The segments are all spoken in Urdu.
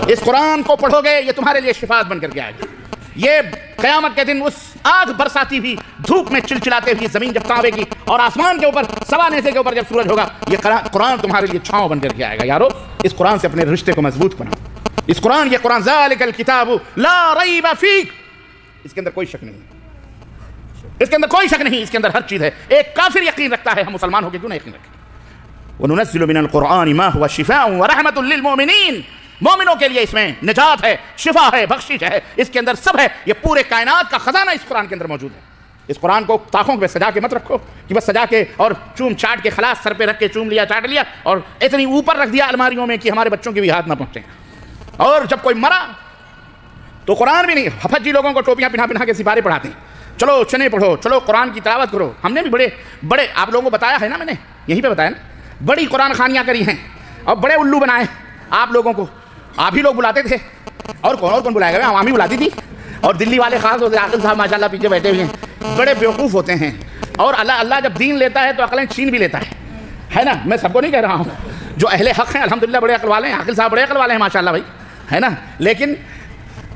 اس قرآن کو پڑھو گے یہ تمہارے لیے شفاعت بن کر کے آئے گا. یہ قیامت کے دن اس آگ برساتی ہوئی دھوپ میں چلچلاتے ہوئی زمین جب کانپے گی اور آسمان کے اوپر سوا نیزے کے اوپر جب سورج ہوگا یہ قرآن تمہارے لیے چھاؤں بن کر کے آئے گا. یارو اس قرآن سے اپنے رشتے کو مضبوط بناؤ. اس قرآن یہ قرآن ذالک الکتاب لا ریب فیہ، اس کے اندر کوئی شک نہیں، اس کے اندر کوئی شک نہیں، اس کے اندر ہر چیز ہے. ایک کافر یقین رکھتا ہے، ہم مسلمان ہو کے کیوں نہیں یقین رکھیں؟ وَنُنَزِّلُ مِنَ الْقُرْآنِ مَا هُوَ شِفَاءٌ وَرَحْمَةٌ لِّلْمُؤْمِنِينَ، مومنوں کے لیے اس میں نجات ہے، شفا ہے، بخشش ہے، اس کے اندر سب ہے. یہ پورے کائنات کا خزانہ اس قرآن کے اندر موجود ہے. اس قرآن کو طاقوں پہ سجا کے مت رکھو کہ بس سجا کے اور چوم چاٹ کے خلاص سر پہ رکھ کے چوم لیا چاٹ لیا اور اتنی اوپر رکھ دیا الماریوں میں کہ ہمارے بچوں کے بھی ہاتھ نہ پہنچے. اور جب کوئی مرا تو قرآن بھی نہیں، حفظ لوگوں کو ٹوپیاں پہنا کے سپارے پڑھاتے ہیں. چلو چنے پڑھو، چلو قرآن کی تلاوت کرو. ہم نے بھی بڑے آپ لوگوں کو بتایا ہے نا، میں نے یہیں پہ بتایا نا، بڑی قرآن خوانیاں کری ہیں اور بڑے الو بنائے آپ لوگوں کو. آپ ہی لوگ بلاتے تھے، اور کون بلائے گا؟ عوامی بلاتی تھی. اور دلی والے خاص ہوتے، عاقل صاحب ماشاء اللہ پیچھے بیٹھے ہوئے ہیں، بڑے بیوقوف ہوتے ہیں. اور اللہ جب دین لیتا ہے تو عقلیں چھین بھی لیتا ہے نا. میں سب کو نہیں کہہ رہا ہوں، جو اہل حق ہیں الحمدللہ بڑے عقل والے ہیں، عاقل صاحب بڑے عقل والے ہیں ماشاء اللہ بھائی، ہے نا. لیکن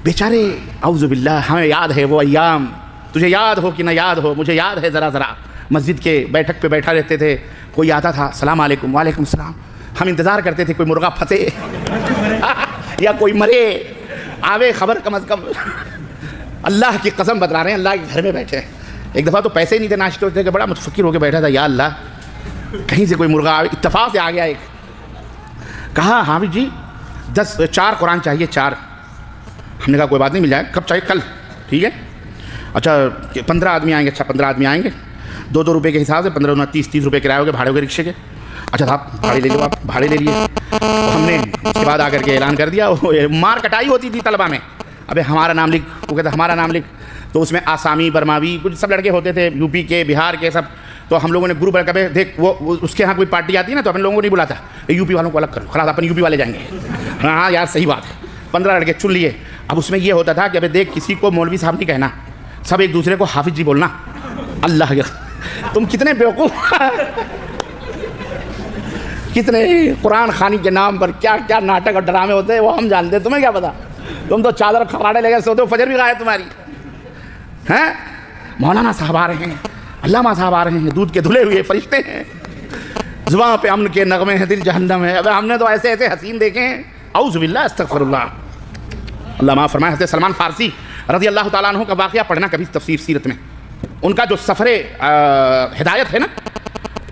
بیچارے اعوذ باللہ، ہمیں یاد ہے وہ ایام. تجھے یاد ہو کہ نہ یاد ہو، مجھے یاد ہے ذرا مسجد کے بیٹھک پہ بیٹھا رہتے تھے، کوئی آتا تھا السلام علیکم، وعلیکم السلام. ہم انتظار کرتے تھے کوئی مرغا پھنسے یا کوئی مرے، آوے خبر کم از کم. اللہ کی قسم بتلا رہے ہیں، اللہ کے گھر میں بیٹھے. ایک دفعہ تو پیسے ہی نہیں تھے، ناشتے ہوتے کہ بڑا متفکر ہو کے بیٹھا تھا، یا اللہ کہیں سے کوئی مرغا آوے. اتفاق سے آ گیا ایک، کہا حافظ جی 4 قرآن چاہیے 4. ہم نے کہا کوئی بات نہیں، مل جائے. کب چاہیے؟ کل. ٹھیک ہے. اچھا 15 آدمی آئیں گے. اچھا 15 آدمی آئیں گے، 2 روپے کے حساب سے 15 30 روپے کرایہ ہوگے، بھاڑے ہوگے رکشے کے. اچھا صاحب بھاڑے لے لو، آپ بھاڑے لے لیے. ہم نے اس کے بعد آ کر کے اعلان کر دیا. مار کٹائی ہوتی تھی طلبہ میں، ابے ہمارا نام لکھ، وہ کہتا ہمارا نام لکھ. تو اس میں آسامی برماوی کچھ سب لڑکے ہوتے تھے، یو پی کے بہار کے سب. تو ہم لوگوں نے گروپ کبھی دیکھ وہ اس کے یہاں کوئی پارٹی آتی ہے نا تو اپنے لوگوں کو نہیں بلاتا، یو پی والوں کو الگ کرو، خلاص اپن یو پی والے جائیں گے. ہاں یار صحیح بات ہے. 15 لڑکے چن لیے. اب اس میں یہ ہوتا تھا کہ ابھی دیکھ کسی کو مولوی صاحب نہیں کہنا، سب ایک دوسرے کو حافظ جی بولنا. اللہ کے تم کتنے بیوقوف، کتنے قرآن خوانی کے نام پر کیا کیا ناٹک اور ڈرامے ہوتے ہیں وہ ہم جانتے ہیں، تمہیں کیا پتا؟ تم تو چادر کھراڑے لے گئے سوتے ہو، فجر بھی غائب تمہاری. ہیں مولانا صاحب آ رہے ہیں، علامہ صاحب آ رہے ہیں، دودھ کے دھلے ہوئے فرشتے ہیں، زباں پہ امن کے نغمے ہیں، دل جہنم ہے. اب ہم نے تو ایسے ایسے حسین دیکھے ہیں، اعوذ باللہ استغفر اللہ. اللہ معاف فرمائے. حضرت سلمان فارسی رضی اللہ تعالیٰ عنہ کا واقعہ پڑھنا کبھی تفسیر سیرت میں، ان کا جو سفر ہدایت ہے نا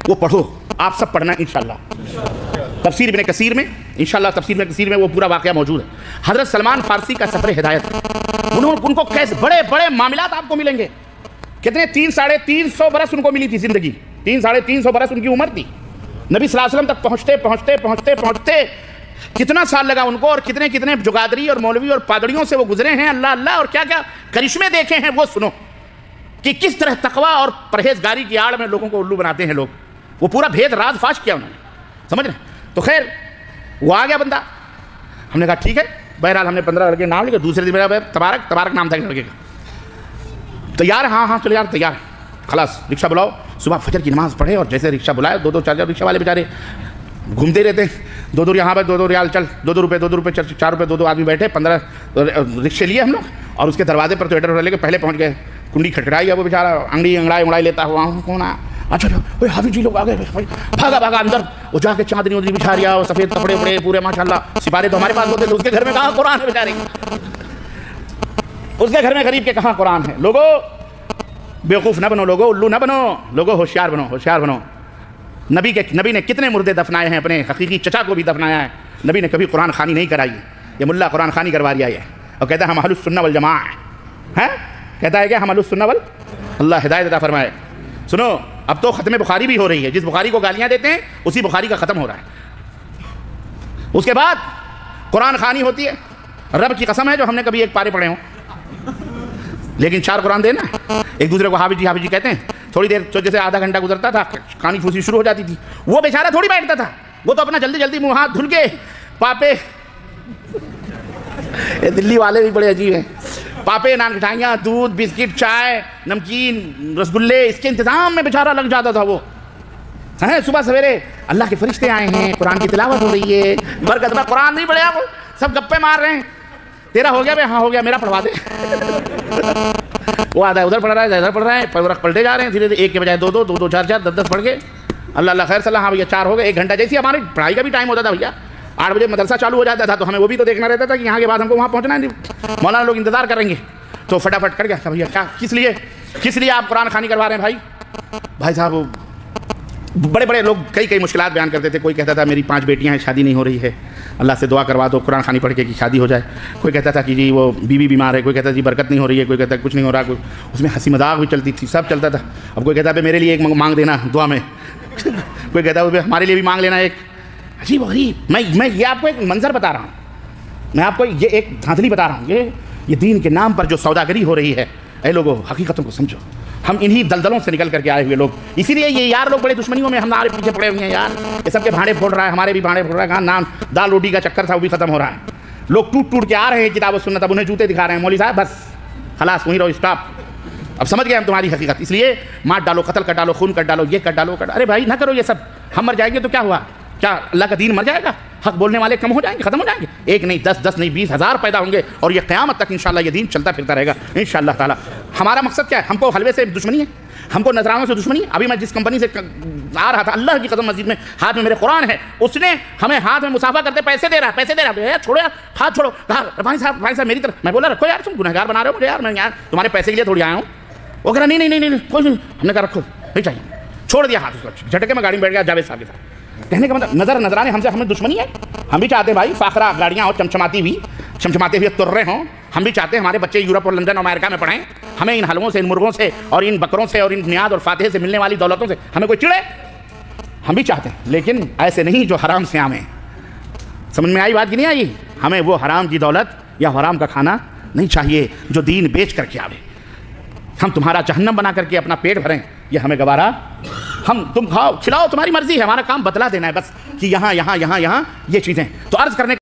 وہ پڑھو، آپ سب پڑھنا انشاءاللہ. تفسیر ابن کثیر میں انشاءاللہ، تفسیر ابن کثیر میں وہ پورا واقعہ موجود ہے. حضرت سلمان فارسی کا سفر ہدایت، ان کو کیسے بڑے بڑے معاملات آپ کو ملیں گے. کتنے 300 برس ان کو ملی تھی زندگی، 300 برس ان کی عمر تھی. نبی صلی اللہ علیہ وسلم تک پہنچتے کتنا سال لگا ان کو، اور کتنے جگادری اور مولوی اور پادڑیوں سے وہ گزرے ہیں. اللہ اللہ، اور کیا کیا کرشمے دیکھے ہیں وہ سنو کہ کس طرح تقوی اور پرہیزگاری کی آڑ میں لوگوں کو الو بناتے ہیں لوگ. وہ پورا بھید راز فاش کیا انہوں نے، سمجھ رہے ہیں. تو خیر وہ آ گیا بندہ. ہم نے کہا ٹھیک ہے. بہرحال ہم نے 15 لڑکے نام لکھے. دوسرے دن میرا تبارک نام تھا لڑکے کا. تیار ہے؟ ہاں چلو یار تیار ہے. خلاص رکشہ بلاؤ. صبح فجر کی نماز پڑھے اور جیسے رکشہ بلائے 2 4 رکشہ والے بیچارے گھومتے رہتے ہیں. 2 یہاں پہ 2 ریال چل، 2 روپے 4 روپے 2 آدمی بیٹھے. 15 رکشے لیے ہم لوگ اور اس کے دروازے پر تو ایڈر لے کے پہلے پہنچ گئے. کنڈی کھٹکھٹائی. وہ بیچارہ انگڑائی لیتا ہوا کون آ. اچھا حافظ جی لوگ آ گئے. بھاگا اندر. وہ جا کے چادری بچھا رہا اور سفید کپڑے وپڑے پورے ماشاءاللہ. سپارے تو ہمارے پاس ہوتے تھے، اس کے گھر میں کہاں قرآن ہے بیچارے، اس کے گھر میں غریب کے کہاں قرآن ہے. لوگوں بیوقوف نہ بنو، لوگوں الو نہ بنو، لوگوں ہوشیار بنو. نبی نے کتنے مردے دفنائے ہیں، اپنے حقیقی چچا کو بھی دفنایا ہے. نبی نے کبھی قرآن خوانی نہیں کرائی. یہ ملا قرآن خوانی کروا رہا ہے اور کہتا ہے ہم اہل السنہ والجماعہ ہیں. کہتا ہے کہ ہم اہل السنہ اللہ ہدایت عطا فرمائے. سنو اب تو ختم بخاری بھی ہو رہی ہے. جس بخاری کو گالیاں دیتے ہیں اسی بخاری کا ختم ہو رہا ہے. اس کے بعد قرآن خوانی ہوتی ہے. رب کی قسم ہے جو ہم نے کبھی ایک پارے پڑھے ہوں، لیکن 4 قرآن دینا. ایک دوسرے کو حافظ جی کہتے ہیں. تھوڑی دیر جیسے آدھا گھنٹہ گزرتا تھا کھانی پھوسی شروع ہو جاتی تھی. وہ بیچارہ تھوڑی بیٹھتا تھا، وہ تو اپنا جلدی منہ ہاتھ دھل کے پاپے. دلی والے بھی بڑے عجیب ہیں. پاپے نان کھٹائیاں، دودھ، بسکٹ، چائے، نمکین، رسگلے، اس کے انتظام میں بیچارہ لگ جاتا تھا. وہ صبح سویرے اللہ کے فرشتے آئے ہیں، قرآن کی تلاوت ہو رہی ہے، برکت میں قرآن نہیں پڑھے آپ سب گپے مار رہے ہیں. تیرا ہو گیا بھائی؟ ہاں ہو گیا. میرا پڑھوا دے. وہ آدھا ادھر پڑھ رہا ہے, ادھر پڑھ رہا ہے, پلٹے جا رہے ہیں دھیرے دھیرے, ایک کے بجائے دو دو, دو دو چار چار, 10 پڑھ کے اللہ اللہ خیر صلاح. ہاں بھیا 4 ہو گئے. 1 گھنٹہ جیسی ہماری پڑھائی کا بھی ٹائم ہوتا تھا بھیا, 8 بجے مدرسہ چالو ہو جاتا تھا, تو ہمیں وہ بھی تو دیکھنا رہتا تھا کہ یہاں کے بعد ہم کو وہاں پہنچنا ہے, مولانا لوگ انتظار کریں گے. تو فٹافٹ کر گیا بھیا. کیا کس لیے آپ قرآن خوانی کروا رہے ہیں بھائی صاحب؟ بڑے بڑے لوگ کئی مشکلات بیان کرتے تھے. کوئی کہتا تھا میری 5 بیٹیاں ہیں, شادی نہیں ہو رہی ہے, اللہ سے دعا کروا دو قرآن خوانی پڑھ کے کہ شادی ہو جائے. کوئی کہتا تھا کہ جی وہ بیوی بیمار ہے, کوئی کہتا جی برکت نہیں ہو رہی ہے, کوئی کہتا کچھ نہیں ہو رہا. کوئی اس میں ہنسی مذاق بھی چلتی تھی, سب چلتا تھا. اب کوئی کہتا ہے میرے لیے ایک مانگ دینا دعا میں, کوئی کہتا ہے ہمارے لیے بھی مانگ لینا ایک. عجیب غریب. میں یہ آپ کو ایک منظر بتا رہا ہوں, میں آپ کو یہ ایک دھاندلی بتا رہا ہوں. یہ دین کے نام پر جو سوداگری ہو رہی ہے, اے لوگوں حقیقتوں کو سمجھو. ہم انہی دلدلوں سے نکل کر کے آئے ہوئے لوگ, اسی لیے یہ یار لوگ بڑے دشمنیوں میں ہمارے پیچھے پڑے ہوئے ہیں یار. یہ سب کے بھاڑے پھوڑ رہا ہے, ہمارے بھی بھاڑے پھوڑ رہا ہے. کہاں نام دال روٹی کا چکر تھا وہ بھی ختم ہو رہا ہے. لوگ ٹوٹ کے آ رہے ہیں کتاب و سنت, اب انہیں جوتے دکھا رہے ہیں. مولوی صاحب بس خلاص وہیں رہو, اسٹاپ. اب سمجھ گئے ہم تمہاری حقیقت. اس لیے مار ڈالو, قتل کر ڈالو, خون کر ڈالو, یہ کر ڈالو. ارے بھائی نہ کرو یہ سب. ہم مر جائیں گے تو کیا ہوا؟ کیا اللہ کا دین مر جائے گا؟ حق بولنے والے کم ہو جائیں گے, ختم ہو جائیں گے؟ 1 نہیں 10 نہیں 20,000 پیدا ہوں گے, اور یہ قیامت تک انشاءاللہ یہ دین چلتا پھرتا رہے گا انشاءاللہ تعالی. ہمارا مقصد کیا ہے؟ ہم کو حلوے سے دشمنی ہے, ہم کو نذرانوں سے دشمنی ہے. ابھی میں جس کمپنی سے آ رہا تھا, اللہ کی قسم مسجد میں ہاتھ میں میرے قرآن ہے, اس نے ہمیں ہاتھ میں مسافہ کرتے پیسے دے رہا. چھوڑو یار, ہاتھ چھوڑو. کہا بھائی صاحب میری طرف. میں بولا رکھو یار, تم گنہگار بنا رہے ہو مجھے یار, میں یار تمہارے پیسے کے لیے تھوڑی آیا ہوں. وہ کہا نہیں کوئی نہیں. ہم نے کہا رکھو, نہیں چاہیے. چھوڑ دیا ہاتھ اس کو, جھٹکے میں گاڑی میں بیٹھ گیا جاوید صاحب کے ساتھ. کہنے کا مطلب نظرانے ہمیں دشمنی ہے. ہم بھی چاہتے ہیں بھائی فاخرہ گاڑیاں ہوں, چمچماتے ہوئے تر رہے ہوں. ہم بھی چاہتے ہیں ہمارے بچے یورپ اور لندن اور امریکہ میں پڑھیں. ہمیں ان حلووں سے, ان مرغوں سے, اور ان بکروں سے, اور ان نیاد اور فاتح سے ملنے والی دولتوں سے ہمیں کوئی چڑے. ہم بھی چاہتے ہیں, لیکن ایسے نہیں جو حرام سے آمیں. سمجھ میں آئی بات کی نہیں آئی؟ ہمیں وہ حرام کی دولت یا حرام کا کھانا نہیں چاہیے جو دین بیچ کر کے آوے. ہم تمہارا جہنم بنا کر کے اپنا پیٹ بھریں, یہ ہمیں گوارا. تم کھاؤ کھلاؤ, تمہاری مرضی ہے. ہمارا کام بتلا دینا ہے بس کہ یہاں یہ چیزیں. تو عرض کرنے